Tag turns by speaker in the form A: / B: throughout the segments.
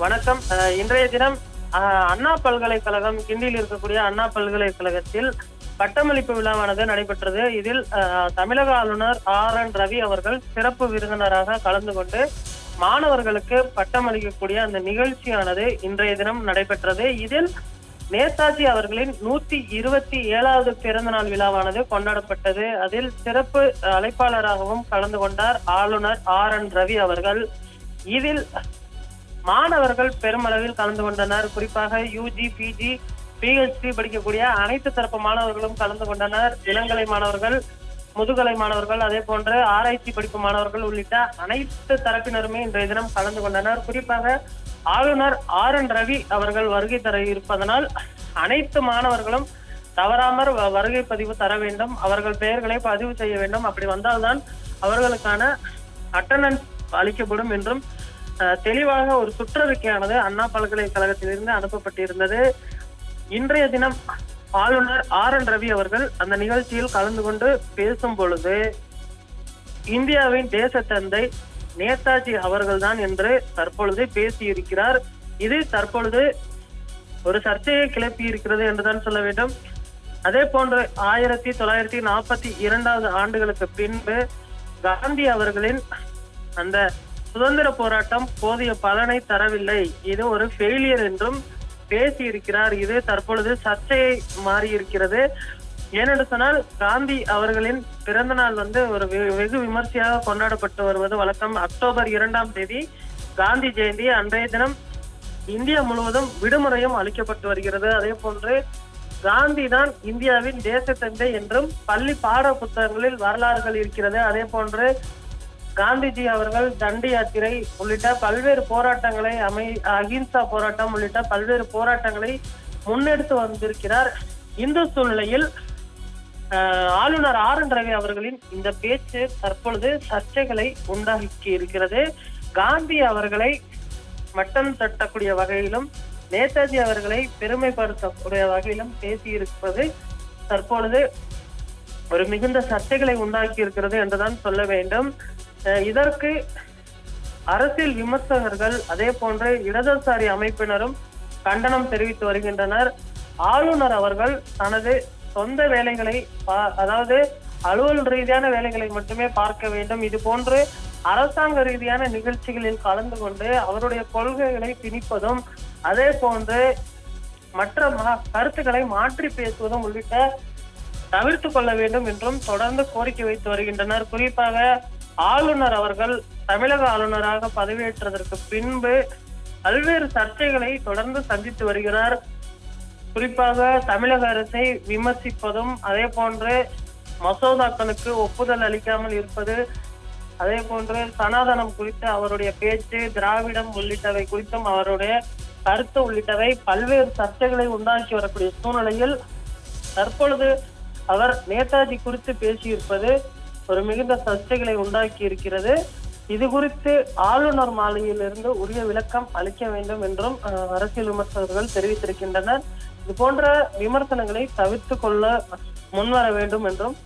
A: வணக்கம். இன்றைய தினம் அண்ணா பல்கலைக்கழகம் கிண்டியில் இருக்கக்கூடிய அண்ணா பல்கலைக்கழகத்தில் பட்டமளிப்பு விழாவானது நடைபெற்றது. இதில் தமிழக ஆளுநர் RN ரவி அவர்கள் சிறப்பு விருந்தினராக கலந்து கொண்டு மாணவர்களுக்கு பட்டமளிக்கக்கூடிய அந்த நிகழ்ச்சியானது இன்றைய தினம் நடைபெற்றது. இதில் நேதாஜி அவர்களின் 127வது பிறந்த நாள் விழாவானது கொண்டாடப்பட்டது. அதில் சிறப்பு அழைப்பாளராகவும் கலந்து கொண்டார் ஆளுநர் RN ரவி அவர்கள். இதில் மாணவர்கள் பெருமளவில் கலந்து கொண்டனர். குறிப்பாக UG, PG, PhD படிக்கக்கூடிய அனைத்து தரப்பு மாணவர்களும் கலந்து கொண்டனர். இளங்கலை மாணவர்கள், முதுகலை மாணவர்கள், அதே போன்று ஆராய்ச்சி படிப்பு மாணவர்கள் உள்ளிட்ட அனைத்து தரப்பினருமே இன்றைய தினம் கலந்து கொண்டனர். குறிப்பாக ஆளுநர் RN ரவி அவர்கள் வருகை தர இருப்பதனால் அனைத்து மாணவர்களும் தவறாமற் வருகை பதிவு தர வேண்டும். அவர்கள் பெயர்களை பதிவு செய்ய வேண்டும். அப்படி வந்தால்தான் அவர்களுக்கான அட்டெண்டன்ஸ் அளிக்கப்படும் என்றும் தெளிவாக ஒரு சுற்றறிக்கையானது அண்ணா பல்கலைக்கழகத்திலிருந்து அனுப்பப்பட்டிருந்தது. இன்றைய தினம் ஆளுநர் RN ரவி அவர்கள் அந்த நிகழ்ச்சியில் கலந்து கொண்டு பேசும் பொழுது இந்தியாவின் தேசத்தந்தை நேதாஜி அவர்கள்தான் என்று தற்பொழுது பேசியிருக்கிறார். இது தற்பொழுது ஒரு சர்ச்சையை கிளப்பி இருக்கிறது என்றுதான் சொல்ல வேண்டும். அதே போன்று 1942 ஆண்டுகளுக்கு பின்பு காந்தி அவர்களின் அந்த சுதந்திர போராட்டம் போதிய பலனை தரவில்லை, இது ஒரு ஃபெயிலியர் என்றும் பேசியிருக்கிறார். இது தற்பொழுது சர்ச்சையை மாறி இருக்கிறது. ஏனென்று சொன்னால் காந்தி அவர்களின் பிறந்த நாள் ஒரு வெகு விமர்சையாக கொண்டாடப்பட்டு வருவது வழக்கம். அக்டோபர் 2ஆம் தேதி காந்தி ஜெயந்தி. அன்றைய தினம் இந்தியா முழுவதும் விடுமுறையும் அளிக்கப்பட்டு வருகிறது. அதே போன்று காந்தி தான் இந்தியாவின் தேசத்தந்தை என்றும் பள்ளி பாட புத்தகங்களில் வரலாறுகள் இருக்கிறது. அதே போன்று காந்திஜி அவர்கள் தண்டி யாத்திரை உள்ளிட்ட பல்வேறு போராட்டங்களை அகிம்சா போராட்டம் உள்ளிட்ட பல்வேறு போராட்டங்களை முன்னெடுத்து வந்திருக்கிறார். இந்த சூழ்நிலையில் ஆளுநர் RN ரவி அவர்களின் இந்த பேச்சு தற்பொழுது சர்ச்சைகளை உண்டாக்கி இருக்கிறது. காந்தி அவர்களை மட்டம் தட்டக்கூடிய வகையிலும் நேதாஜி அவர்களை பெருமைப்படுத்தக்கூடிய வகையிலும் பேசியிருப்பது தற்பொழுது ஒரு மிகுந்த சர்ச்சைகளை உண்டாக்கி இருக்கிறது என்றுதான் சொல்ல வேண்டும். இதற்கு அரசியல் விமர்சகர்கள் அதே போன்ற இடதுசாரி அமைப்பினரும் கண்டனம் தெரிவித்து வருகின்றனர். ஆளுநர் அவர்கள் தனது சொந்த வேலைகளை, அதாவது அலுவல் ரீதியான வேலைகளை மட்டுமே பார்க்க வேண்டும். இது போன்று அரசாங்க ரீதியான நிகழ்ச்சிகளில் கலந்து கொண்டு அவருடைய கொள்கைகளை திணிப்பதும் அதே போன்று மற்ற கருத்துக்களை மாற்றி பேசுவதும் உள்ளிட்ட தவிர்த்து கொள்ள வேண்டும் என்றும் தொடர்ந்து கோரிக்கை வைத்து வருகின்றனர். குறிப்பாக ஆளுநர் அவர்கள் தமிழக ஆளுநராக பதவியேற்றதற்கு பின்பு பல்வேறு சர்ச்சைகளை தொடர்ந்து சந்தித்து வருகிறார். குறிப்பாக தமிழக அரசை விமர்சிப்பதும் அதே போன்று மசோதாக்களுக்கு ஒப்புதல் அளிக்காமல் இருப்பது, அதே போன்று சனாதனம் குறித்து அவருடைய பேச்சு, திராவிடம் உள்ளிட்டவை குறித்தும் அவருடைய கருத்து உள்ளிட்டவை பல்வேறு சர்ச்சைகளை உண்டாக்கி வரக்கூடிய சூழ்நிலையில் தற்பொழுது அவர் நேதாஜி குறித்து பேசியிருப்பது ஒரு மிகுந்த சர்ச்சைகளை உண்டாக்கி இருக்கிறது. இது குறித்து ஆளுநர் மாளிகையிலிருந்து உரிய விளக்கம் அளிக்க வேண்டும் என்றும் அரசியல் விமர்சகர்கள் தெரிவித்திருக்கின்றனர். இது போன்ற விமர்சனங்களை தவிர்த்து கொள்ள முன்வர வேண்டும் என்றும்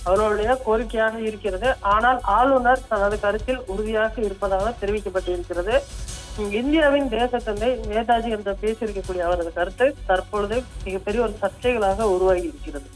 A: அவர்களுடைய கோரிக்கையாக இருக்கிறது. ஆனால் ஆளுநர் தனது கருத்தில் உறுதியாக இருப்பதாக தெரிவிக்கப்பட்டிருக்கிறது. இந்தியாவின் தேசத்தந்தை நேதாஜி என்று பேசியிருக்கக்கூடிய அவரது கருத்து தற்பொழுது மிகப்பெரிய ஒரு சர்ச்சைகளாக உருவாகி இருக்கிறது.